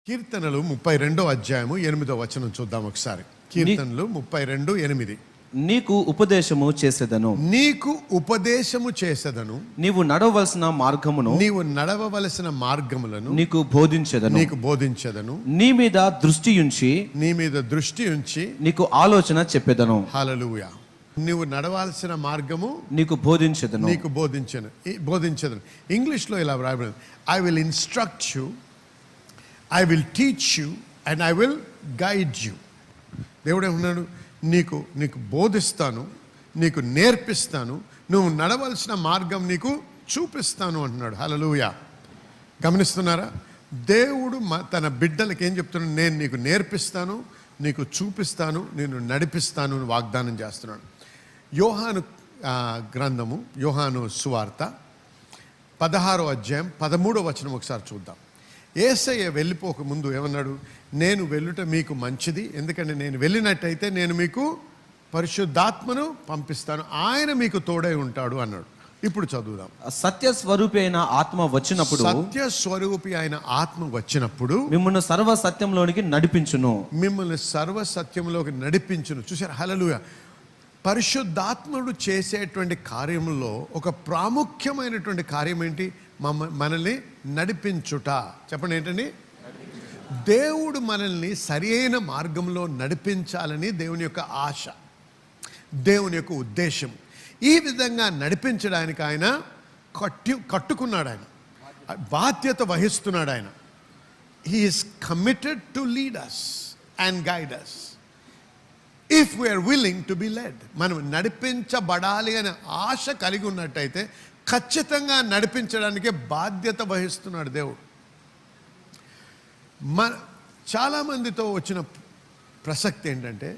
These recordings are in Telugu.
కీర్తనలు 32:8 చూద్దాం ఒకసారి. కీర్తనలు 32:8. నీకు ఉపదేశము చేసేదను, నీకు ఉపదేశము చేసేదను, నీవు నడవవలసిన మార్గమును, నీవు నడవవలసిన మార్గములను నీకు బోధించెదను, నీకు బోధించెదను, నీ మీద దృష్టి ఉంచి, నీ మీద దృష్టి ఉంచి నీకు ఆలోచన చెప్పెదను. హల్లెలూయా. నీవు నడవాల్సిన మార్గము నీకు బోధించెదను, నీకు బోధించెదను. ఇంగ్లీష్లో ఇలా వ్రాయబడింది, I will instruct you, I will teach you and I will guide you. దేవుడు ఏమన్నాడు? నీకు బోధిస్తాను, నీకు నేర్పిస్తాను, నువ్వు నడవలసిన మార్గం నీకు చూపిస్తాను అంటున్నాడు. హల్లెలూయా. గమనిస్తున్నారా? దేవుడు తన బిడ్డలకి ఏం చెప్తున్నాడు? నేను నీకు నేర్పిస్తాను, నీకు చూపిస్తాను, నేను నడిపిస్తాను అని వాగ్దానం చేస్తున్నాడు. యోహాను గ్రంథము, యోహాను సువార్త 16:13 ఒకసారి చూద్దాం. యేసయ్య వెళ్ళిపోక ముందు ఏమన్నాడు? నేను వెళ్ళుట మీకు మంచిది, ఎందుకంటే నేను వెళ్ళినట్టయితే నేను మీకు పరిశుద్ధాత్మను పంపిస్తాను, ఆయన మీకు తోడై ఉంటాడు అన్నాడు. ఇప్పుడు చదువుదాం. సత్య స్వరూపి అయిన ఆత్మ వచ్చినప్పుడు, సత్య స్వరూపి అయిన ఆత్మ వచ్చినప్పుడు మిమ్మల్ని సర్వ సత్యంలోనికి నడిపించును, మిమ్మల్ని సర్వ సత్యంలోకి నడిపించును. చూసారు? హల్లెలూయా. పరిశుద్ధాత్ముడు చేసేటువంటి కార్యములో ఒక ప్రాముఖ్యమైనటువంటి కార్యం ఏంటి? మనల్ని నడిపించుట. చెప్పండి, ఏంటండి? దేవుడు మనల్ని సరి అయిన మార్గంలో నడిపించాలని దేవుని యొక్క ఆశ, దేవుని యొక్క ఉద్దేశం. ఈ విధంగా నడిపించడానికి ఆయన కట్టుకున్నాడు, ఆయన బాధ్యత వహిస్తున్నాడు. ఆయన he's committed to lead us and guide us if we are willing to be led. మనం నడిపించబడాలి అనే ఆశ కలిగి ఉన్నట్టయితే ఖచ్చితంగా నడిపించడానికి బాధ్యత వహిస్తున్నాడు దేవుడు. చాలామందితో వచ్చిన ప్రసక్తి ఏంటంటే,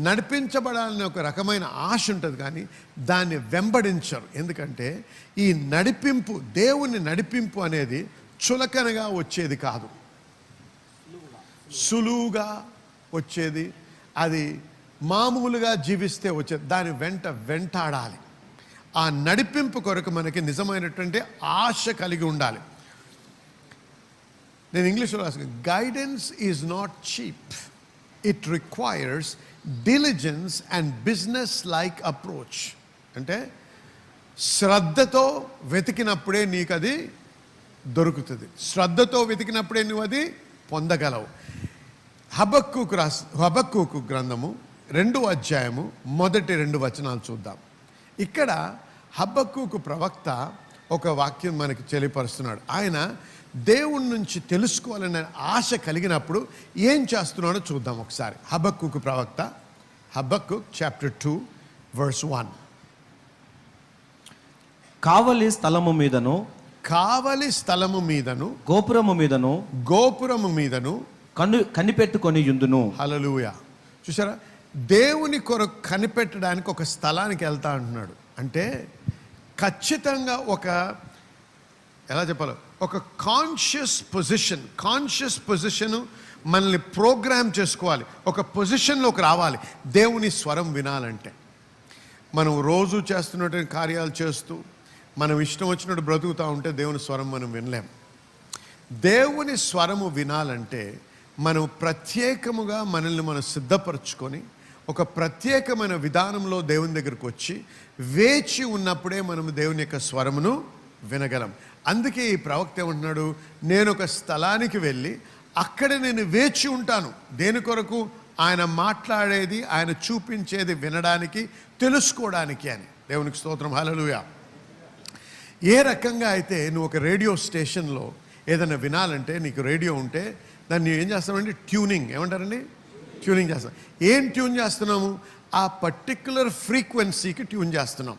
నడిపించబడాలని ఒక రకమైన ఆశ ఉంటుంది, కానీ దాన్ని వెంబడించరు. ఎందుకంటే ఈ నడిపింపు, దేవుని నడిపింపు అనేది చులకనగా వచ్చేది కాదు, సులువుగా వచ్చేది, అది మామూలుగా జీవిస్తే వచ్చేది. దాని వెంటాడాలి. ఆ నడిపింపు కొరకు మనకి నిజమైనటువంటి ఆశ కలిగి ఉండాలి. నేను ఇంగ్లీష్లో రాసుకున్నాను, guidance is not cheap, it requires diligence and business like approach. అంటే శ్రద్ధతో వెతికినప్పుడే నీకు అది దొరుకుతుంది, శ్రద్ధతో వెతికినప్పుడే నువ్వు అది పొందగలవు. హబక్కూకు గ్రంథము 2:1 చూద్దాం. ఇక్కడ హబక్కూకు ప్రవక్త ఒక వాక్యం మనకి తెలియపరుస్తున్నాడు. ఆయన దేవుని నుంచి తెలుసుకోవాలనే ఆశ కలిగినప్పుడు ఏం చేస్తున్నాడో చూద్దాం ఒకసారి. హబక్కూకు ప్రవక్త, హబక్కూక్ చాప్టర్ 2:1. కావలి స్థలము మీదను గోపురము మీదను కనిపెట్టుకొని యుందును. హల్లెలూయా. చూసారా? దేవుని కొరకు కనిపెట్టడానికి ఒక స్థలానికి వెళ్తా అంటున్నాడు. అంటే ఖచ్చితంగా ఎలా చెప్పాలో, ఒక కాన్షియస్ పొజిషన్ మనల్ని ప్రోగ్రామ్ చేసుకోవాలి, ఒక పొజిషన్లోకి రావాలి. దేవుని స్వరం వినాలంటే మనం రోజు చేస్తున్నటువంటి కార్యాలు చేస్తూ మనం ఇష్టం వచ్చినట్టు బ్రతుకుతూ ఉంటే దేవుని స్వరం మనం వినలేం. దేవుని స్వరము వినాలంటే మనం ప్రత్యేకముగా మనల్ని మనం సిద్ధపరచుకొని ఒక ప్రత్యేకమైన విధానంలో దేవుని దగ్గరకు వచ్చి వేచి ఉన్నప్పుడే మనము దేవుని యొక్క స్వరమును వినగలం. అందుకే ఈ ప్రవక్త ఏమంటున్నాడు? నేను ఒక స్థలానికి వెళ్ళి అక్కడ నేను వేచి ఉంటాను. దేని కొరకు? ఆయన మాట్లాడేది, ఆయన చూపించేది వినడానికి, తెలుసుకోవడానికి అని. దేవునికి స్తోత్రం. హల్లెలూయా. ఏ రకంగా అయితే నువ్వు ఒక రేడియో స్టేషన్లో ఏదైనా వినాలంటే, నీకు రేడియో ఉంటే దాన్ని ఏం చేస్తామంటే ట్యూనింగ్, ఏమంటారండి? ట్యూనింగ్ చేస్తాం. ఏం ట్యూన్ చేస్తున్నాము? ఆ పర్టిక్యులర్ ఫ్రీక్వెన్సీకి ట్యూన్ చేస్తున్నాం.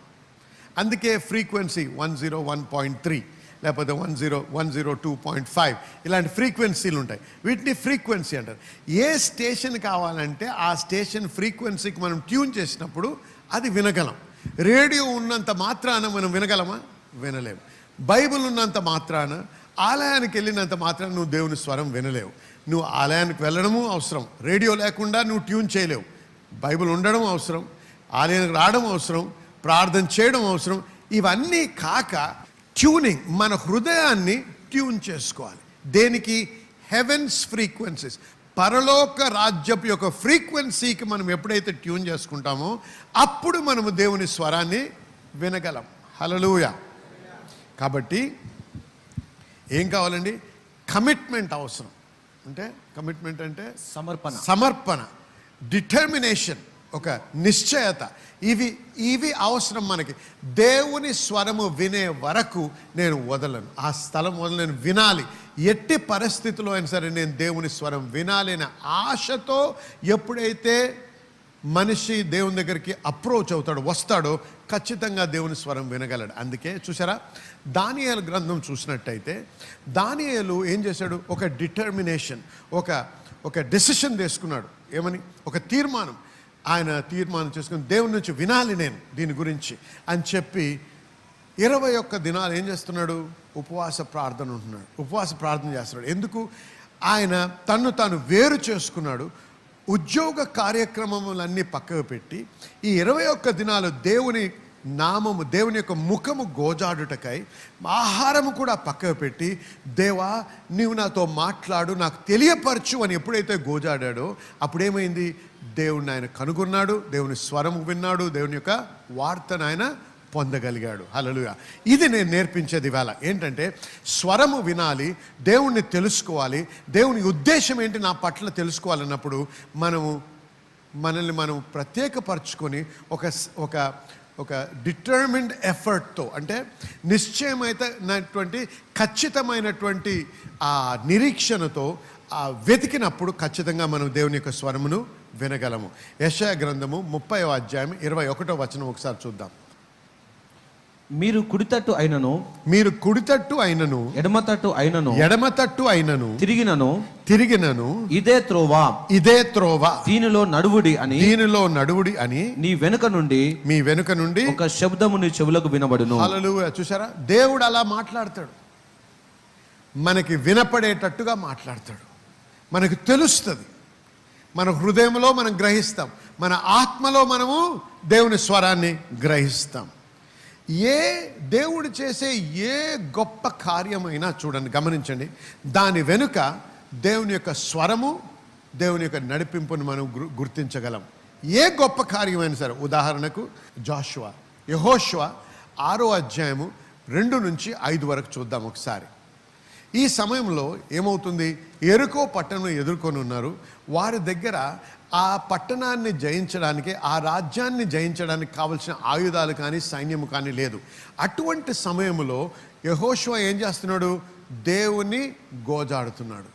అందుకే ఫ్రీక్వెన్సీ 101.3 లేకపోతే 102.5 ఇలాంటి ఫ్రీక్వెన్సీలు ఉంటాయి. వీటిని ఫ్రీక్వెన్సీ అంటారు. ఏ స్టేషన్ కావాలంటే ఆ స్టేషన్ ఫ్రీక్వెన్సీకి మనం ట్యూన్ చేసినప్పుడు అది వినగలం. రేడియో ఉన్నంత మాత్రాన మనం వినగలమా? వినలేము. బైబిల్ ఉన్నంత మాత్రాన, ఆలయానికి వెళ్ళినంత మాత్రాన నువ్వు దేవుని స్వరం వినలేవు. నువ్వు ఆలయానికి వెళ్ళడము అవసరం, రేడియో లేకుండా నువ్వు ట్యూన్ చేయలేవు. బైబిల్ ఉండడం అవసరం, ఆలయానికి రావడం అవసరం, ప్రార్థన చేయడం అవసరం. ఇవన్నీ కాక ట్యూనింగ్, మన హృదయాన్ని ట్యూన్ చేసుకోవాలి. దేనికి? హెవెన్స్ ఫ్రీక్వెన్సీస్, పరలోక రాజ్యపు యొక్క ఫ్రీక్వెన్సీకి మనం ఎప్పుడైతే ట్యూన్ చేసుకుంటామో అప్పుడు మనము దేవుని స్వరాన్ని వినగలం. హల్లెలూయా. కాబట్టి ఏం కావాలండి? కమిట్మెంట్ అవసరం. అంటే కమిట్మెంట్ అంటే సమర్పణ, డిటర్మినేషన్, ఒక నిశ్చయత. ఇవి అవసరం మనకి. దేవుని స్వరము వినే వరకు నేను వదలను, ఆ స్థలం వదలను, నేను వినాలి. ఎట్టి పరిస్థితిలో అయినా సరే నేను దేవుని స్వరం వినాలి అనే ఆశతో ఎప్పుడైతే మనిషి దేవుని దగ్గరికి అప్రోచ్ అవుతాడో, వస్తాడో, ఖచ్చితంగా దేవుని స్వరం వినగలడు. అందుకే చూసారా, దానియేలు గ్రంథం చూసినట్టయితే దానియేలు ఏం చేశాడు? ఒక డిటర్మినేషన్, ఒక డెసిషన్ తీసుకున్నాడు. ఏమని? ఒక తీర్మానం. ఆయన తీర్మానం చేసుకుని దేవుని నుంచి వినాలి నేను దీని గురించి అని చెప్పి 21 దినాలు ఏం చేస్తున్నాడు? ఉపవాస ప్రార్థన ఉంటున్నాడు, ఉపవాస ప్రార్థన చేస్తున్నాడు. ఎందుకు? ఆయన తాను వేరు చేసుకున్నాడు. ఉద్యోగ కార్యక్రమములన్నీ పక్కకు పెట్టి ఈ 21 దినాలు దేవుని నామము, దేవుని యొక్క ముఖము గోజాడుటకై ఆహారము కూడా పక్కకు పెట్టి, దేవా నీవు నాతో మాట్లాడు, నాకు తెలియపరచు అని ఎప్పుడైతే గోజాడాడో అప్పుడేమైంది? దేవుడిని ఆయన కనుగొన్నాడు, దేవుని స్వరము విన్నాడు, దేవుని యొక్క వార్తను ఆయన పొందగలిగాడు. హల్లెలూయా. ఇది నేను నేర్పించేది ఇవాళ. ఏంటంటే స్వరము వినాలి, దేవుణ్ణి తెలుసుకోవాలి, దేవుని ఉద్దేశం ఏంటి నా పట్ల తెలుసుకోవాలన్నప్పుడు మనల్ని మనం ప్రత్యేకపరచుకొని ఒక డిటర్మిన్డ్ ఎఫర్ట్తో, అంటే నిశ్చయమైనటువంటి ఖచ్చితమైనటువంటి ఆ నిరీక్షణతో వెతికినప్పుడు ఖచ్చితంగా మనం దేవుని యొక్క స్వరమును వినగలము. యెషయా గ్రంథము 30వ అధ్యాయం 21వ వచనం ఒకసారి చూద్దాం. మీరు కుడితట్టు అయినను ఎడమ తట్టు అయినను తిరిగినను ఇదే త్రోవ దీనిలో నడువుడి అని మీ వెనుక నుండి ఒక శబ్దము నీ చెవులకు వినబడును. హల్లెలూయా. చూసారా, దేవుడు అలా మాట్లాడతాడు, మనకి వినపడేటట్టుగా మాట్లాడతాడు, మనకు తెలుస్తుంది, మన హృదయంలో మనం గ్రహిస్తాం, మన ఆత్మలో మనము దేవుని స్వరాన్ని గ్రహిస్తాం. దేవుడు చేసే ఏ గొప్ప కార్యమైనా చూడండి, గమనించండి, దాని వెనుక దేవుని యొక్క స్వరము, దేవుని యొక్క నడిపింపును మనం గుర్తించగలం. ఏ గొప్ప కార్యమైనా సరే. ఉదాహరణకు యెహోషువ 6వ అధ్యాయము 2 నుంచి 5 వరకు చూద్దాం ఒకసారి. ఈ సమయంలో ఏమవుతుంది? యెరికో పట్టణం ఎదుర్కొని ఉన్నారు. వారి దగ్గర ఆ పట్టణాన్ని జయించడానికి, ఆ రాజ్యాన్ని జయించడానికి కావలసిన ఆయుధాలు కానీ సైన్యము కానీ లేదు. అటువంటి సమయంలో యెహోషువ ఏం చేస్తున్నాడు? దేవుని గోజాడుతున్నాడు.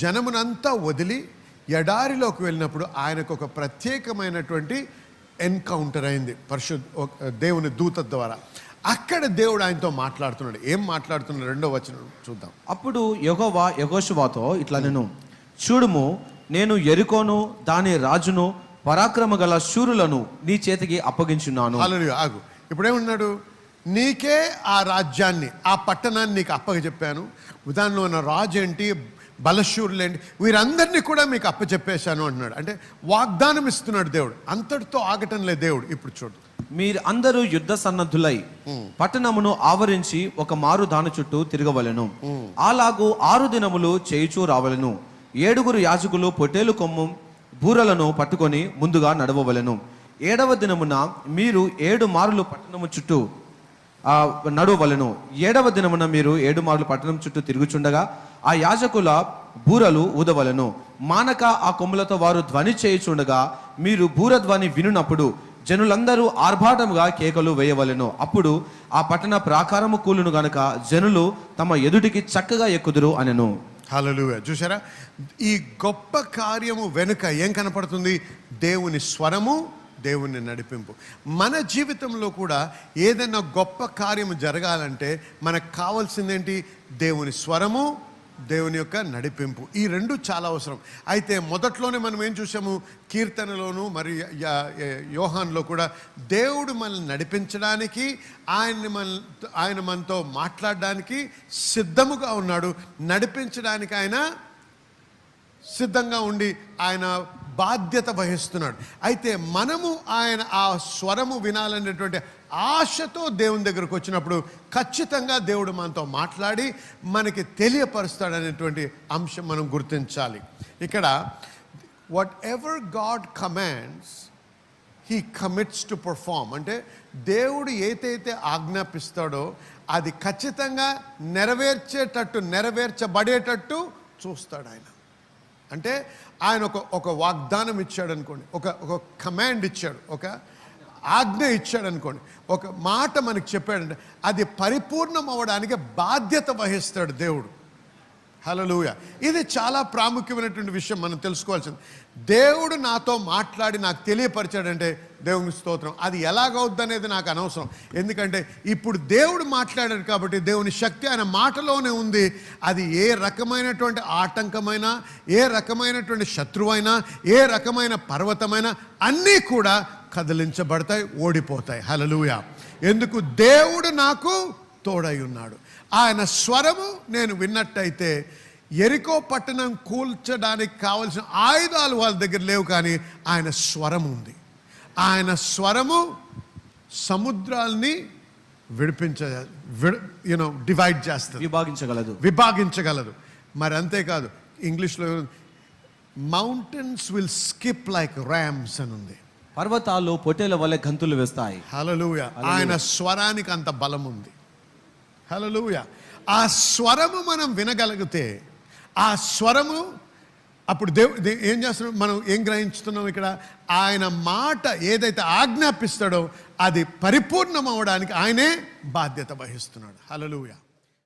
జనమునంతా వదిలి ఎడారిలోకి వెళ్ళినప్పుడు ఆయనకు ఒక ప్రత్యేకమైనటువంటి ఎన్కౌంటర్ అయింది దేవుని దూత ద్వారా. అక్కడ దేవుడు ఆయనతో మాట్లాడుతున్నాడు. ఏం మాట్లాడుతున్నాడు? 2వ వచనం చూద్దాం. అప్పుడు యెహోవా యెహోషువతో ఇట్లా నేను చూడుము, నేను యెరికోను దాని రాజును పరాక్రమ గల శూరులను నీ చేతికి అప్పగించున్నాను. హల్లెలూయా. ఆగు. ఇప్పుడేమన్నాడు? నీకే ఆ రాజ్యాన్ని, ఆ పట్టణాన్ని నీకు అప్పగచెప్పాను. దానిలో ఉన్న రాజు ఏంటి, బలశూరులేంటి, వీరందరినీ కూడా మీకు అప్పచెప్పేశాను అంటున్నాడు. అంటే వాగ్దానం ఇస్తున్నాడు దేవుడు. అంతటితో ఆగటం లేదు దేవుడు. ఇప్పుడు చూడు, మీరు అందరూ యుద్ధ సన్నద్ధులై పట్టణమును ఆవరించి ఒక మారు దాని చుట్టూ తిరగవలెను. అలాగూ 6 దినములు చేయుచూ రావలెను. 7 యాజకులు పొట్టేలు కొమ్ము బూరలను పట్టుకొని ముందుగా నడవవలెను. 7వ దినమున మీరు 7 మారులు పట్టణము చుట్టూ నడవవలెను. 7వ దినమున మీరు 7 మారులు పట్టణం చుట్టూ తిరుగుచుండగా ఆ యాజకుల బూరలు ఊదవలెను. మానక ఆ కొమ్ములతో వారు ధ్వని చేయుచుండగా మీరు బూర ధ్వని వినునప్పుడు జనులందరూ ఆర్భాటముగా కేకలు వేయవలెను. అప్పుడు ఆ పట్టణ ప్రాకారము కూలును గనుక జనులు తమ ఎదుటికి చక్కగా ఎక్కుదురు అనెను. హల్లెలూయా. చూసారా, ఈ గొప్ప కార్యము వెనుక ఏం కనపడుతుంది? దేవుని స్వరము, దేవుని నడిపింపు. మన జీవితంలో కూడా ఏదైనా గొప్ప కార్యము జరగాలంటే మనకు కావాల్సిందేంటి? దేవుని స్వరము, దేవుని యొక్క నడిపింపు. ఈ 2 చాలా అవసరం. అయితే మొదట్లోనే మనం ఏం చూసాము? కీర్తనలోను మరియు యోహాన్లో కూడా దేవుడు మనల్ని నడిపించడానికి, ఆయన మనతో మాట్లాడడానికి సిద్ధముగా ఉన్నాడు. నడిపించడానికి ఆయన సిద్ధంగా ఉండి ఆయన బాధ్యత వహిస్తున్నాడు. అయితే మనము ఆయన ఆ స్వరము వినాలనేటువంటి ఆశతో దేవుని దగ్గరకు వచ్చినప్పుడు ఖచ్చితంగా దేవుడు మనతో మాట్లాడి మనకి తెలియపరుస్తాడనేటువంటి అంశం మనం గుర్తించాలి. ఇక్కడ what ever God commands he commits to perform. అంటే దేవుడు ఏదైతే ఆజ్ఞాపిస్తాడో అది ఖచ్చితంగా నెరవేర్చబడేటట్టు చూస్తాడు ఆయన. అంటే ఆయన ఒక వాగ్దానం ఇచ్చాడు అనుకోండి, ఒక కమాండ్ ఇచ్చాడు, ఒక ఆజ్ఞ ఇచ్చాడు అనుకోండి, ఒక మాట మనకి చెప్పాడంటే అది పరిపూర్ణం అవ్వడానికి బాధ్యత వహిస్తాడు దేవుడు. హల్లెలూయా. ఇది చాలా ప్రాముఖ్యమైనటువంటి విషయం మనం తెలుసుకోవాల్సింది. దేవుడు నాతో మాట్లాడి నాకు తెలియపరిచాడంటే దేవుని స్తోత్రం. అది ఎలాగవుద్ది అనేది నాకు అనవసరం, ఎందుకంటే ఇప్పుడు దేవుడు మాట్లాడాడు కాబట్టి దేవుని శక్తి ఆయన మాటలోనే ఉంది. అది ఏ రకమైనటువంటి ఆటంకమైనా, ఏ రకమైనటువంటి శత్రువైనా, ఏ రకమైన పర్వతమైనా అన్నీ కూడా కదిలించబడతాయి, ఓడిపోతాయి. హల్లెలూయా. ఎందుకు? దేవుడు నాకు తోడై ఉన్నాడు. ఆయన స్వరము నేను విన్నట్టయితే యెరికో పట్టణం కూల్చడానికి కావలసిన ఆయుధాలు వాళ్ళ దగ్గర లేవు, కానీ ఆయన స్వరం ఉంది. ఆయన స్వరము సముద్రాల్ని డివైడ్ చేస్తుంది, విభాగించగలదు. మరి అంతేకాదు, ఇంగ్లీష్లో mountains will skip like rams అని ఉంది. పర్వతాలు పొట్టేల వలె గంతులు వేస్తాయి. హల్లెలూయా. ఆయన స్వరానికి అంత బలం ఉంది. హల్లెలూయా. ఆ స్వరము మనం వినగలిగితే, ఆ స్వరము అప్పుడు దేవుడు ఏం చేస్తున్నాడు, మనం ఏం గ్రహించుతున్నాం ఇక్కడ? ఆయన మాట ఏదైతే ఆజ్ఞాపిస్తాడో అది పరిపూర్ణం అవడానికి ఆయనే బాధ్యత వహిస్తున్నాడు. హల్లెలూయా.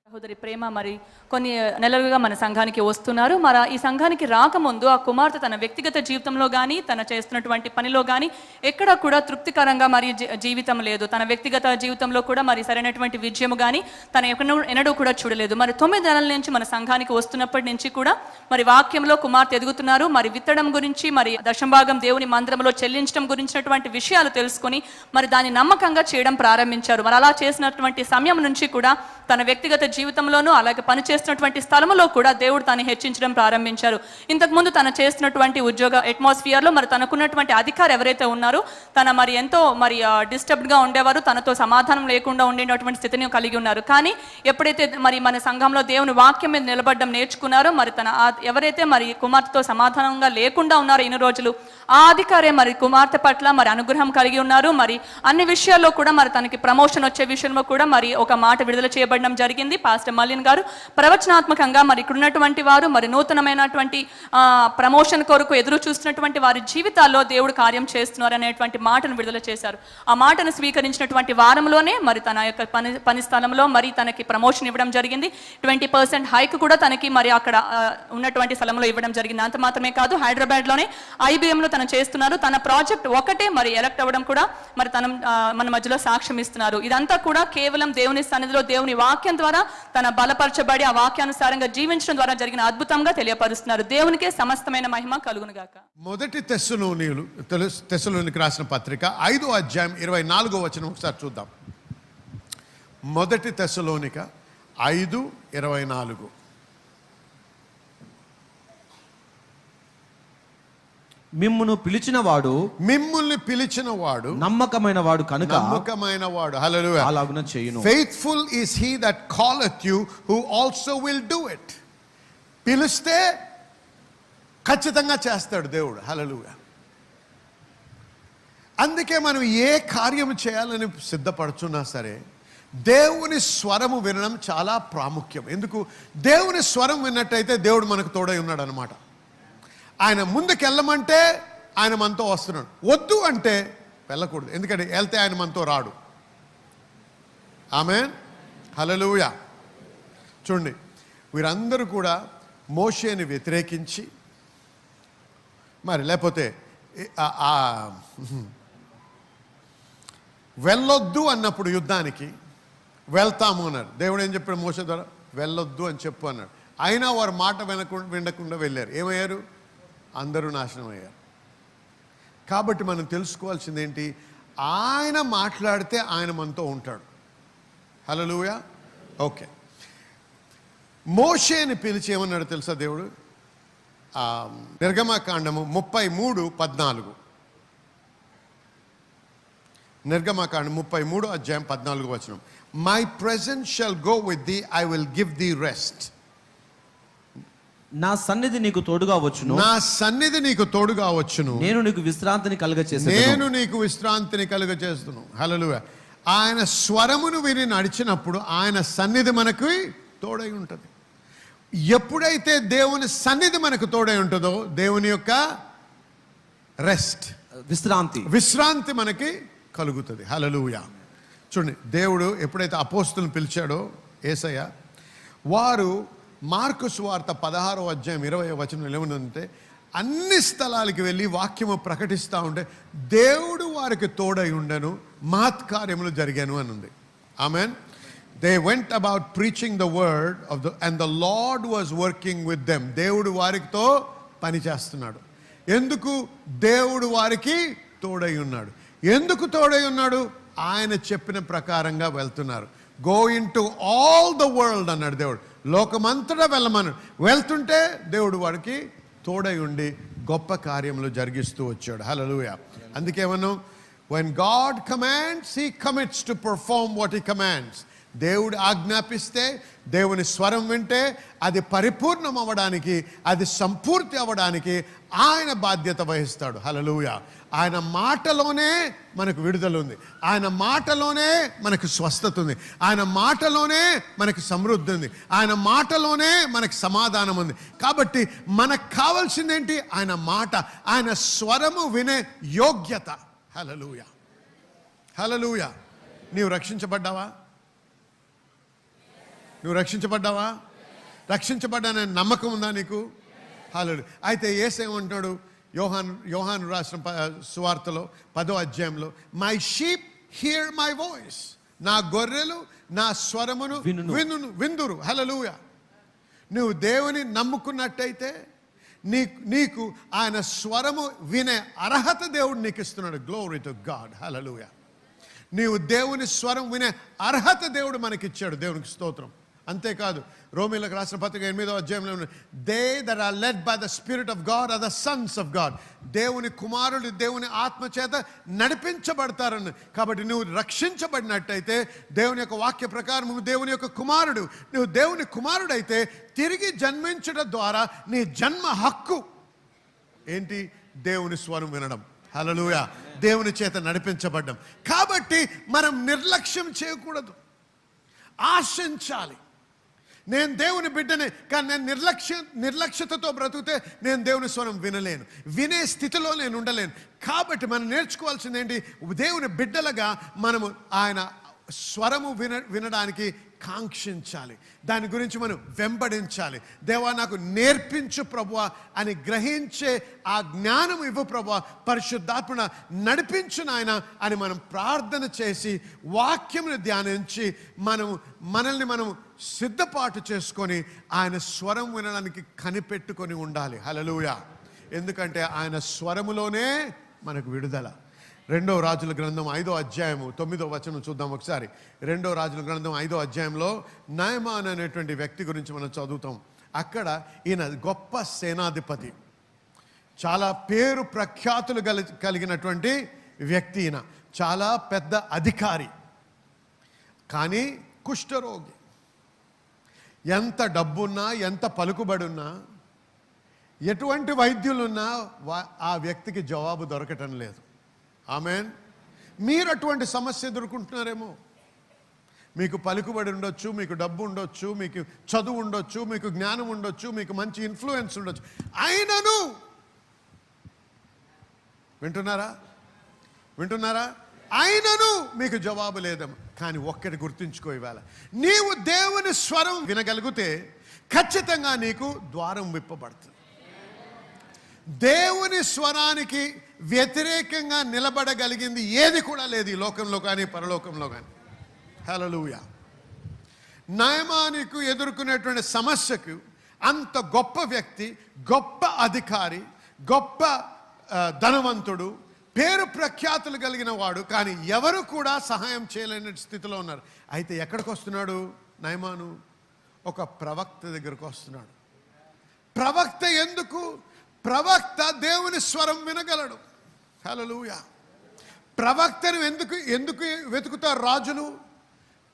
సహోదరి ప్రేమ మరి కొన్ని నెలలుగా మన సంఘానికి వస్తున్నారు. మరి ఈ సంఘానికి రాకముందు ఆ కుమార్తె తన వ్యక్తిగత జీవితంలో కానీ, తన చేస్తున్నటువంటి పనిలో కానీ ఎక్కడ కూడా తృప్తికరంగా మరి జీవితం లేదు. తన వ్యక్తిగత జీవితంలో కూడా మరి సరైనటువంటి విజయము కానీ తన ఎన్నడూ కూడా చూడలేదు. మరి 9 నెలల నుంచి మన సంఘానికి వస్తున్నప్పటి నుంచి కూడా మరి వాక్యంలో కుమార్తె ఎదుగుతున్నారు. మరి విత్తడం గురించి, మరి దశంభాగం దేవుని మందిరంలో చెల్లించడం గురించినటువంటి విషయాలు తెలుసుకొని మరి దాన్ని నమ్మకంగా చేయడం ప్రారంభించారు. మరి అలా చేసినటువంటి సమయం నుంచి కూడా తన వ్యక్తిగత జీవితంలోనూ అలాగే పని చేస్తున్నటువంటి స్థలంలో కూడా దేవుడు తను హెచ్చించడం ప్రారంభించారు. ఇంతకుముందు తను చేస్తున్నటువంటి ఉద్యోగ అట్మాస్ఫియర్లో మరి తనకున్నటువంటి అధికారి ఎవరైతే ఉన్నారో తన మరి ఎంతో మరి డిస్టర్బ్డ్గా ఉండేవారు, తనతో సమాధానం లేకుండా ఉండేటువంటి స్థితిని కలిగి ఉన్నారు. కానీ ఎప్పుడైతే మరి మన సంఘంలో దేవుని వాక్యం మీద నిలబడడం నేర్చుకున్నారో, మరి తన ఎవరైతే మరి కుమార్తెతో సమాధానంగా లేకుండా ఉన్నారో ఇన్ని రోజులు, ఆ అధికారే మరి కుమార్తె పట్ల మరి అనుగ్రహం కలిగి ఉన్నారు. మరి అన్ని విషయాల్లో కూడా మరి తనకి ప్రమోషన్ వచ్చే విషయంలో కూడా మరి ఒక మాట విడుదల చేయబడడం జరిగింది. పాస్టర్ మల్లిన్ గారు ప్రవచనాత్మకంగా మరి ఇక్కడ ఉన్నటువంటి వారు మరి నూతనమైనటువంటి ప్రమోషన్ కొరకు ఎదురు చూస్తున్నటువంటి వారి జీవితాల్లో దేవుడు కార్యం చేస్తున్నారు అనేటువంటి మాటను విడుదల చేశారు. ఆ మాటను స్వీకరించినటువంటి వారంలోనే మరి తన యొక్క పని స్థలంలో మరి తనకి ప్రమోషన్ ఇవ్వడం జరిగింది. 20% హైక్ కూడా తనకి మరి అక్కడ ఉన్నటువంటి స్థలంలో ఇవ్వడం జరిగింది. అంత మాత్రమే కాదు, హైదరాబాద్లోనే IBMలో తను చేస్తున్నారు. తన ప్రాజెక్ట్ ఒకటే మరి ఎలక్ట్ అవ్వడం కూడా మరి తన మన మధ్యలో సాక్ష్యం ఇస్తున్నారు. ఇదంతా కూడా కేవలం దేవుని సన్నిధిలో దేవుని వాక్యం ద్వారా తన బలపరచబడి ఆ వాక్యానుసారంగా జీవించడం ద్వారా జరిగిన అద్భుతంగా తెలియపరుస్తున్నారు. దేవునికే సమస్తమైన మహిమ కలుగునుగాక. మొదటి తెస్సలోనికి రాసిన పత్రిక 5వ అధ్యాయం 24వ వచనం ఒకసారి చూద్దాం. మొదటి తెస్సలోనిక 5:24. మిమ్ముల్ని పిలిచిన వాడు నమ్మకమైన వాడు కనుక హల్లెలూయా అలాగున చేయును. Faithful is he that calleth you who also will do it. పిలిస్తే ఖచ్చితంగా చేస్తాడు దేవుడు. హల్లెలూయా. అందుకే మనం ఏ కార్యము చేయాలని సిద్ధపడుతున్నా సరే దేవుని స్వరము వినడం చాలా ప్రాముఖ్యం. ఎందుకు? దేవుని స్వరం విన్నట్టయితే దేవుడు మనకు తోడై ఉన్నాడు అన్నమాట. ఆయన ముందుకెళ్ళమంటే ఆయన మనతో వస్తున్నాడు, వద్దు అంటే వెళ్ళకూడదు, ఎందుకంటే వెళ్తే ఆయన మనతో రాడు. ఆమేన్. హల్లెలూయా. చూడండి, వీరందరూ కూడా మోషేని వ్యతిరేకించి మరి లేకపోతే వెళ్ళొద్దు అన్నప్పుడు యుద్ధానికి వెళ్తాము అన్నారు. దేవుడు ఏం చెప్పాడు మోషే ద్వారా? వెళ్ళొద్దు అని చెప్పు అన్నాడు. అయినా వారు మాట వినకుండా వెళ్ళారు. ఏమయ్యారు? అందరూ నాశనం అయ్యారు. కాబట్టి మనం తెలుసుకోవాల్సింది ఏంటి? ఆయన మాట్లాడితే ఆయన మనతో ఉంటాడు. హల్లెలూయా. ఓకే. మోషేని పిలిచి ఏమన్నాడు తెలుసా దేవుడు? నిర్గమకాండము 33:14. నిర్గమకాండం 33 అధ్యాయం 14 వచనం. My presence shall go with thee, I will give thee rest. నా సన్నిధి నీకు తోడుగా వచ్చును, నా సన్నిధి నీకు తోడుగా వచ్చును, నేను నీకు విశ్రాంతిని కలుగచేసేదను. నేను నీకు విశ్రాంతిని కలుగచేస్తును. హల్లెలూయా. ఆయన స్వరమును విని నడిచినప్పుడు ఆయన సన్నిధి మనకు తోడై ఉంటుంది. ఎప్పుడైతే దేవుని సన్నిధి మనకు తోడై ఉంటుందో దేవుని యొక్క రెస్ట్, విశ్రాంతి మనకి కలుగుతుంది. హల్లెలూయా. చూడండి, దేవుడు ఎప్పుడైతే అపోస్తులను పిలిచాడో యేసయ్య, వారు మార్కు సువార్త 16వ అధ్యాయం 20వ వచనం ఏముందంటే, అన్ని స్థలాలకి వెళ్ళి వాక్యము ప్రకటిస్తూ ఉంటే దేవుడు వారికి తోడై ఉండను, మహత్కార్యములు జరిగాను అని ఉంది. Amen. They went about preaching the word of the and the lord was working with them. దేవుడు వారితో పని చేస్తున్నాడు. ఎందుకు? దేవుడు వారికి తోడై ఉన్నాడు. ఎందుకు తోడై ఉన్నాడు? ఆయన చెప్పిన ప్రకారంగా వెళ్తున్నారు. Go in to all the world అన్నాడు దేవుడు. లోకమంతటా వెళ్ళమన్నాడు. వెళ్తుంటే దేవుడు వాడికి తోడై ఉండి గొప్ప కార్యములు జరిగిస్తూ వచ్చాడు. హల్లెలూయా. అందుకేమను, when God commands, he commits to perform what he commands. దేవుడు ఆజ్ఞాపిస్తే, దేవుని స్వరం వింటే అది పరిపూర్ణం అవ్వడానికి, అది సంపూర్తి అవ్వడానికి ఆయన బాధ్యత వహిస్తాడు. హల్లెలూయా. ఆయన మాటలోనే మనకు విడుదల ఉంది, ఆయన మాటలోనే మనకు స్వస్థత ఉంది, ఆయన మాటలోనే మనకు సమృద్ధి ఉంది, ఆయన మాటలోనే మనకు సమాధానం ఉంది. కాబట్టి మనకు కావాల్సిందేంటి? ఆయన మాట, ఆయన స్వరము వినే యోగ్యత. హల్లెలూయా. హల్లెలూయా. నీవు రక్షించబడ్డావా? నువ్వు రక్షించబడ్డావా? రక్షించబడ్డానే నమ్మకం ఉందా నీకు? హల్లెలూయా. అయితే యేసేమంటాడు యోహాను రాసిన సువార్తలో 10వ అధ్యాయంలో, my sheep here my voice, నా గొర్రెలు నా స్వరమును విందురు. హల్లెలూయా. నువ్వు దేవుని నమ్ముకున్నట్టయితే నీకు ఆయన స్వరము వినే అర్హత దేవుడు నీకు ఇస్తున్నాడు. Glory to God. హల్లెలూయా. నీవు దేవుని స్వరం వినే అర్హత దేవుడు మనకిచ్చాడు. దేవునికి స్తోత్రం. అంతేకాదు, రోమీయులకు రాసిన పత్రిక 8వ అధ్యాయంలో ఉన్న, they that are led by the spirit of God are the sons of God. దేవుని కుమారుడు దేవుని ఆత్మ చేత నడిపించబడతారని. కాబట్టి నువ్వు రక్షించబడినట్టయితే, దేవుని యొక్క వాక్య ప్రకారం నువ్వు దేవుని యొక్క కుమారుడు. నువ్వు దేవుని కుమారుడు అయితే తిరిగి జన్మించడం ద్వారా నీ జన్మ హక్కు ఏంటి? దేవుని స్వరం వినడం. హల్లెలూయా. దేవుని చేత నడిపించబడ్డం. కాబట్టి మనం నిర్లక్ష్యం చేయకూడదు, ఆశించాలి. నేను దేవుని బిడ్డనే, కానీ నేను నిర్లక్ష్యతతో బ్రతుకుతే నేను దేవుని స్వరం వినలేను, వినే స్థితిలో నేను ఉండలేను. కాబట్టి మనం నేర్చుకోవాల్సింది ఏంటి? దేవుని బిడ్డలుగా మనము ఆయన స్వరము వినడానికి కాంక్షించాలి, దాని గురించి మనం వెంబడించాలి. దేవా, నాకు నేర్పించు ప్రభువా అని గ్రహించే ఆ జ్ఞానం ఇవ్వు ప్రభువా, పరిశుద్ధాత్మన నడిపించు నాయన అని మనం ప్రార్థన చేసి వాక్యమును ధ్యానించి మనల్ని మనం సిద్ధపాటు చేసుకొని ఆయన స్వరం వినడానికి కనిపెట్టుకొని ఉండాలి. హల్లెలూయా. ఎందుకంటే ఆయన స్వరములోనే మనకు విడుదల. 2వ రాజుల గ్రంథం 5వ అధ్యాయము 9వ వచనం చూద్దాం ఒకసారి. 2వ రాజుల గ్రంథం 5వ అధ్యాయంలో నయమాన్ అనేటువంటి వ్యక్తి గురించి మనం చదువుతాం. అక్కడ ఈయన గొప్ప సేనాధిపతి, చాలా పేరు ప్రఖ్యాతులు కలిగినటువంటి వ్యక్తి. ఈయన చాలా పెద్ద అధికారి, కానీ కుష్ఠరోగి. ఎంత డబ్బున్నా, ఎంత పలుకుబడున్నా, ఎటువంటి వైద్యులున్నా ఆ వ్యక్తికి జవాబు దొరకటం లేదు. ఆమెన్. మీరు అటువంటి సమస్య ఎదుర్కొంటున్నారేమో. మీకు పలుకుబడి ఉండొచ్చు, మీకు డబ్బు ఉండొచ్చు, మీకు చదువు ఉండొచ్చు, మీకు జ్ఞానం ఉండొచ్చు, మీకు మంచి ఇన్ఫ్లుయెన్స్ ఉండొచ్చు, అయినను వింటున్నారా? అయినను మీకు జవాబు లేదమ్మా. కానీ ఒక్కటి గుర్తుంచుకో, ఇవాళ నీవు దేవుని స్వరం వినగలిగితే ఖచ్చితంగా నీకు ద్వారం విప్పబడుతుంది. దేవుని స్వరానికి వ్యతిరేకంగా నిలబడగలిగింది ఏది కూడా లేదు, ఈ లోకంలో కానీ పరలోకంలో కానీ. హల్లెలూయా. నయమానుకు ఎదుర్కొనేటువంటి సమస్యకు అంత గొప్ప వ్యక్తి, గొప్ప అధికారి, గొప్ప ధనవంతుడు, పేరు ప్రఖ్యాతులు కలిగిన వాడు, కానీ ఎవరు కూడా సహాయం చేయలేని స్థితిలో ఉన్నారు. అయితే ఎక్కడికి వస్తున్నాడు నయమాను? ఒక ప్రవక్త దగ్గరకు వస్తున్నాడు. ప్రవక్త ఎందుకు? ప్రవక్త దేవుని స్వరం వినగలడు. హల్లెలూయా. ప్రవక్తను ఎందుకు వెతుకుతారు రాజులు?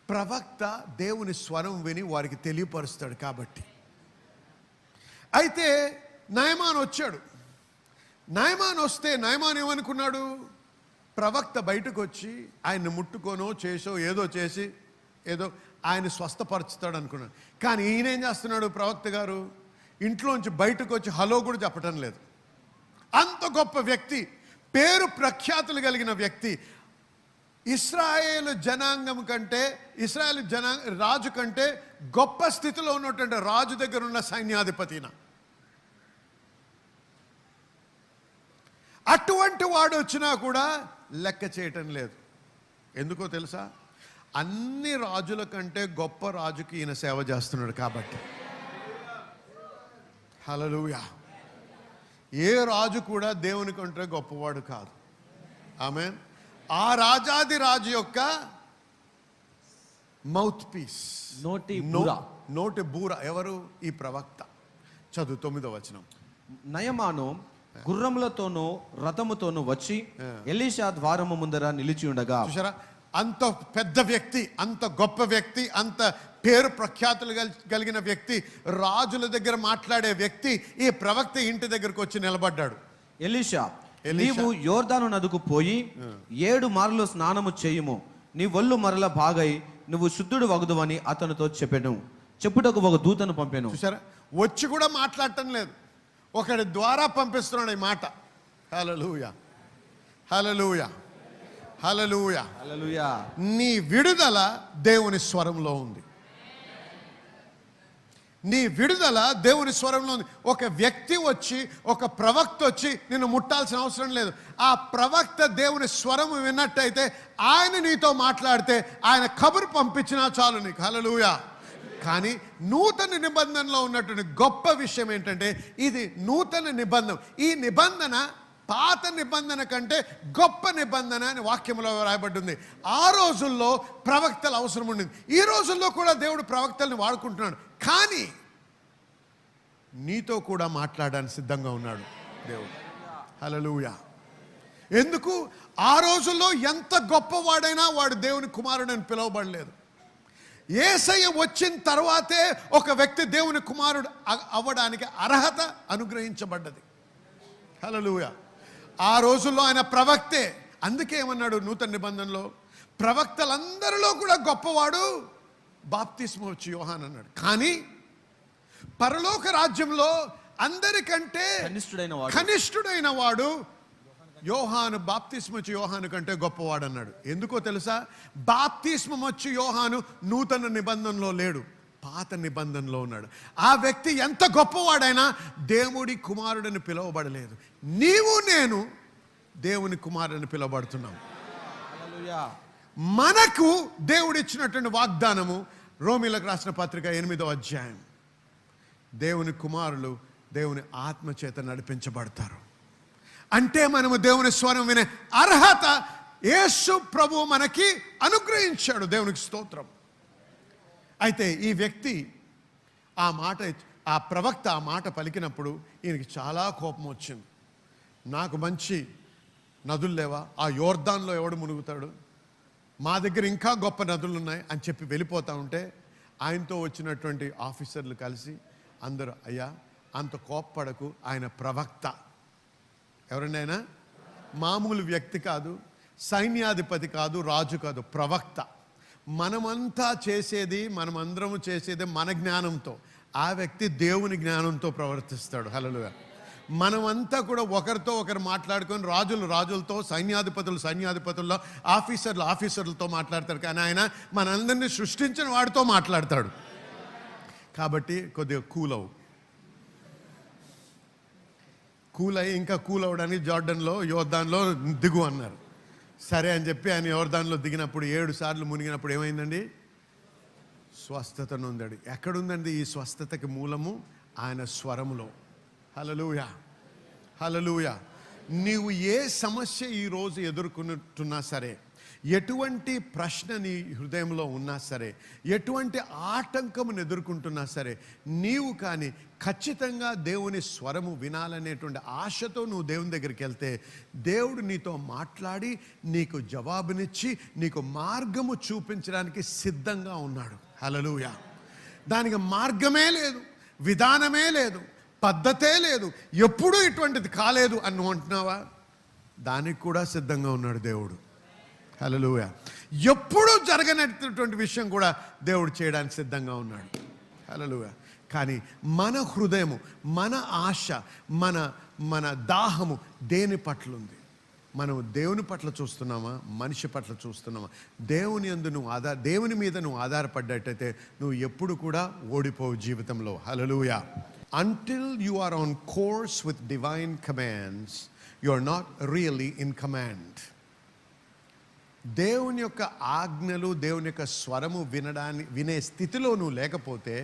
ప్రవక్త దేవుని స్వరం విని వారికి తెలియపరుస్తాడు కాబట్టి. అయితే నయమాన్ వచ్చాడు. నయమాన్ వస్తే నయమాన్ ఏమనుకున్నాడు? ప్రవక్త బయటకు వచ్చి ఆయన్ని ముట్టుకోనో చేసో ఏదో చేసి ఏదో ఆయన స్వస్థపరుచుతాడు అనుకున్నాడు. కానీ ఈయన ఏం చేస్తున్నాడు? ప్రవక్త గారు ఇంట్లోంచి బయటకు వచ్చి హలో కూడా చెప్పటం లేదు. అంత గొప్ప వ్యక్తి, పేరు ప్రఖ్యాతులు కలిగిన వ్యక్తి, ఇశ్రాయేలు జనాంగం కంటే రాజు కంటే గొప్ప స్థితిలో ఉన్నటువంటి రాజు దగ్గర ఉన్న సైన్యాధిపతిన. అటువంటి వాడు వచ్చినా కూడా లెక్క చేయటం లేదు. ఎందుకో తెలుసా? అన్ని రాజుల కంటే గొప్ప రాజుకి ఈయన సేవ చేస్తున్నాడు కాబట్టి. హల్లెలూయా. ఏ రాజు కూడా దేవుని కంటే గొప్పవాడు కాదు. ఆమేన్. ఆ రాజాది రాజు యొక్క మౌత్ పీస్, నోటి బూర ఎవరు? ఈ ప్రవక్త. చదువు 9వ వచనం. నయమాను గుర్రములతోనూ రథముతోనూ వచ్చి ఎలీషా ద్వారము ముందర నిలిచి ఉండగా. చూసారా? అంత పెద్ద వ్యక్తి, అంత గొప్ప వ్యక్తి, అంత పేరు ప్రఖ్యాతులు కలిగిన వ్యక్తి, రాజుల దగ్గర మాట్లాడే వ్యక్తి ఈ ప్రవక్త ఇంటి దగ్గరకు వచ్చి నిలబడ్డాడు. ఎలీషా, నీవు యోర్దాను నదుకు పోయి 7 మార్లు స్నానము చేయుము, నీ ఒళ్ళు మరల బాగై నువ్వు శుద్ధుడు వగుదువని అతనితో చెప్పెను. చెప్పుటకు ఒక దూతను పంపెను. చూసారా? వచ్చి కూడా మాట్లాడటం లేదు, ఒకడి ద్వారా పంపిస్తున్నాడు ఈ మాట. హల్లెలూయా, హల్లెలూయా, హల్లెలూయా, హల్లెలూయా. నీ విడుదల దేవుని స్వరంలో ఉంది. నీ విడుదల దేవుని స్వరంలో ఉంది. ఒక వ్యక్తి వచ్చి, ఒక ప్రవక్త వచ్చి నిన్ను ముట్టాల్సిన అవసరం లేదు. ఆ ప్రవక్త దేవుని స్వరము విన్నట్టయితే ఆయన నీతో మాట్లాడితే ఆయన కబురు పంపించినా చాలు నీకు. హల్లెలూయా. కానీ నూతన నిబంధనలో ఉన్నటువంటి గొప్ప విషయం ఏంటంటే ఇది నూతన నిబంధన. ఈ నిబంధన పాత నిబంధన కంటే గొప్ప నిబంధన అని వాక్యంలో రాయబడింది. ఆ రోజుల్లో ప్రవక్తలు అవసరం ఉండింది. ఈ రోజుల్లో కూడా దేవుడు ప్రవక్తల్ని వాడుకుంటున్నాడు. కానీ నీతో కూడా మాట్లాడడానికి సిద్ధంగా ఉన్నాడు దేవుడు. హల్లెలూయా. ఎందుకు? ఆ రోజుల్లో ఎంత గొప్పవాడైనా వాడు దేవుని కుమారుడని పిలువబడలేదు. యేసయ్య వచ్చిన తర్వాతే ఒక వ్యక్తి దేవుని కుమారుడు అవ్వడానికి అర్హత అనుగ్రహించబడ్డది. హల్లెలూయా. ఆ రోజుల్లో ఆయన ప్రవక్తే. అందుకే ఏమన్నాడు నూతన నిబంధనలో? ప్రవక్తలందరిలో కూడా గొప్పవాడు బాప్తిస్మం వచ్చి యోహాను అన్నాడు. కానీ పరలోక రాజ్యంలో అందరికంటే కనిష్ఠుడైన వాడు యోహాను. బాప్తిస్మం వచ్చి యోహాను కంటే గొప్పవాడు అన్నాడు. ఎందుకో తెలుసా? బాప్తిస్మం వచ్చి యోహాను నూతన నిబంధనలో లేడు, పాత నిబంధనలో ఉన్నాడు. ఆ వ్యక్తి ఎంత గొప్పవాడైనా దేవుడి కుమారుడని పిలువబడలేదు. నీవు నేను దేవుని కుమారుడని పిలువబడుతున్నాం. మనకు దేవుడిచ్చినటువంటి వాగ్దానము రోమీలకు రాసిన పత్రిక 8వ అధ్యాయం. దేవుని కుమారులు దేవుని ఆత్మ చేత నడిపించబడతారు. అంటే మనము దేవుని స్వరం వినే అర్హత యేసు ప్రభు మనకి అనుగ్రహించాడు. దేవునికి స్తోత్రం. అయితే ఈ వ్యక్తి ఆ ప్రవక్త ఆ మాట పలికినప్పుడు ఈయనకి చాలా కోపం వచ్చింది. నాకు మంచి నదులు లేవా? ఆ యోర్దాన్లో ఎవడు మునుగుతాడు? మా దగ్గర ఇంకా గొప్ప నదులు ఉన్నాయి అని చెప్పి వెళ్ళిపోతూ ఉంటే ఆయనతో వచ్చినటువంటి ఆఫీసర్లు కలిసి అందరూ, అయ్యా అంత కోప్పడకు, ఆయన ప్రవక్త. ఎవరండి ఆయన? మామూలు వ్యక్తి కాదు, సైన్యాధిపతి కాదు, రాజు కాదు, ప్రవక్త. మనమందరము చేసేది మన జ్ఞానంతో. ఆ వ్యక్తి దేవుని జ్ఞానంతో ప్రవర్తిస్తాడు. హల్లెలూయా. మనమంతా కూడా ఒకరితో ఒకరు మాట్లాడుకొని, రాజులతో, సైన్యాధిపతుల్లో, ఆఫీసర్లతో మాట్లాడతాడు. కానీ ఆయన మనందరినీ సృష్టించిన వాడితో మాట్లాడతాడు. కాబట్టి కొద్దిగా కూల్ అయ్యి ఇంకా కూల్ అవడానికి యోర్దాన్లో దిగు అన్నారు. సరే అని చెప్పి ఆయన యోర్దాన్లో దిగినప్పుడు 7 సార్లు మునిగినప్పుడు ఏమైందండి? స్వస్థత నొందాడు. ఎక్కడుందండి ఈ స్వస్థతకి మూలము? ఆయన స్వరములో. హల్లెలూయా, హల్లెలూయా. నీవు ఏ సమస్య ఈరోజు ఎదుర్కొంటున్నా సరే, ఎటువంటి ప్రశ్న నీ హృదయంలో ఉన్నా సరే, ఎటువంటి ఆటంకమును ఎదుర్కొంటున్నా సరే, నీవు కానీ ఖచ్చితంగా దేవుని స్వరము వినాలనేటువంటి ఆశతో నువ్వు దేవుని దగ్గరికి వెళ్తే దేవుడు నీతో మాట్లాడి నీకు జవాబునిచ్చి నీకు మార్గము చూపించడానికి సిద్ధంగా ఉన్నాడు. హల్లెలూయా. దానికి మార్గమే లేదు, విధానమే లేదు, పద్ధతే లేదు, ఎప్పుడూ ఇటువంటిది కాలేదు అని అంటున్నావా? దానికి కూడా సిద్ధంగా ఉన్నాడు దేవుడు. హల్లెలూయా. ఎప్పుడూ జరగనటువంటి విషయం కూడా దేవుడు చేయడానికి సిద్ధంగా ఉన్నాడు. హల్లెలూయా. కానీ మన హృదయము, మన ఆశ, మన దాహము దేని పట్ల ఉంది? మనం దేవుని పట్ల చూస్తున్నామా, మనిషి పట్ల చూస్తున్నామా? దేవుని మీద నువ్వు ఆధారపడ్డట్టయితే నువ్వు ఎప్పుడు కూడా ఓడిపోవు జీవితంలో. హల్లెలూయా. Until you are on course with divine commands, you are not really in command. దేవుని యొక్క ఆజ్ఞలు, దేవుని యొక్క స్వరము వినే స్థితిలో నువ్వు లేకపోతే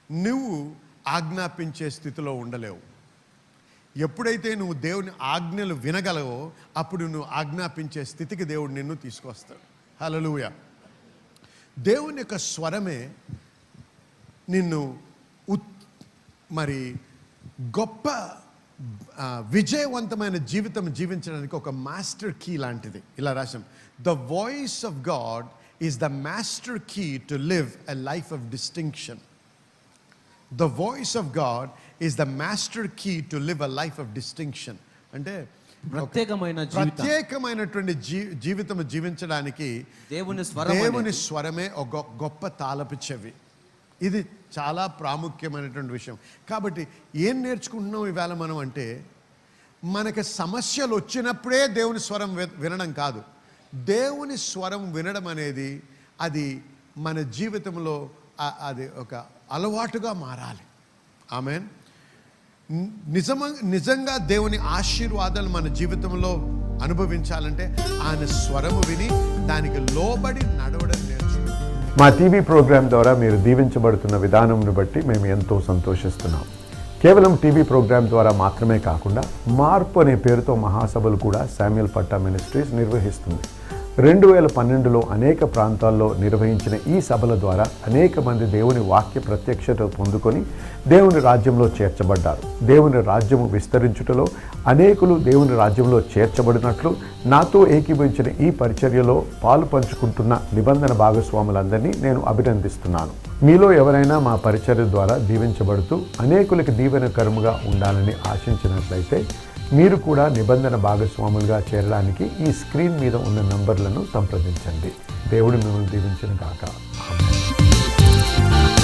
నువ్వు ఆజ్ఞాపించే స్థితిలో ఉండలేవు. ఎప్పుడైతే నువ్వు దేవుని ఆజ్ఞలు వినగలవో అప్పుడు నువ్వు ఆజ్ఞాపించే స్థితికి దేవుడు నిన్ను తీసుకొస్తాడు. హల్లెలూయా. దేవుని యొక్క స్వరమే నిన్ను మరి గొప్ప విజయవంతమైన జీవితం జీవించడానికి ఒక మాస్టర్ కీ లాంటిది. ఇలా రాశాం, the voice of God is the master key to live a life of distinction. The voice of God is the master key to live a life of distinction. అంటే ప్రత్యేకమైనటువంటి జీవితం జీవించడానికి దేవుని స్వరమే ఒక గొప్ప తాళపు చెవి. ఇది చాలా ప్రాముఖ్యమైనటువంటి విషయం. కాబట్టి ఏం నేర్చుకుంటున్నాం ఈవేళ మనం అంటే, మనకి సమస్యలు వచ్చినప్పుడే దేవుని స్వరం వినడం కాదు, దేవుని స్వరం వినడం అనేది అది మన జీవితంలో అది ఒక అలవాటుగా మారాలి. ఆమేన్. నిజంగా దేవుని ఆశీర్వాదాలు మన జీవితంలో అనుభవించాలంటే ఆయన స్వరము విని దానికి లోబడి నడవడం నేర్చుకుంటాం. మా టీవీ ప్రోగ్రాం ద్వారా మీరు దీవించబడుతున్న విధానంను బట్టి మేము ఎంతో సంతోషిస్తున్నాం. కేవలం టీవీ ప్రోగ్రాం ద్వారా మాత్రమే కాకుండా మార్పు అనే పేరుతో మహాసభలు కూడా శామ్యూల్ పట్టా మినిస్ట్రీస్ నిర్వహిస్తుంది. 2012లో అనేక ప్రాంతాల్లో నిర్వహించిన ఈ సభల ద్వారా అనేక మంది దేవుని వాక్య ప్రత్యక్షత పొందుకొని దేవుని రాజ్యంలో చేర్చబడ్డారు. దేవుని రాజ్యము విస్తరించుటలో అనేకులు దేవుని రాజ్యంలో చేర్చబడినట్లు నాతో ఏకీభవించిన ఈ పరిచర్యలో పాలు పంచుకుంటున్న నిబంధన భాగస్వాములందరినీ నేను అభినందిస్తున్నాను. మీలో ఎవరైనా మా పరిచర్య ద్వారా దీవించబడుతూ అనేకులకి దీవెనకరముగా ఉండాలని ఆశించినట్లయితే మీరు కూడా నిబంధన భాగస్వాములుగా చేరడానికి ఈ స్క్రీన్ మీద ఉన్న నంబర్లను సంప్రదించండి. దేవుడు మిమ్మల్ని దీవించును గాక. ఆమేన్.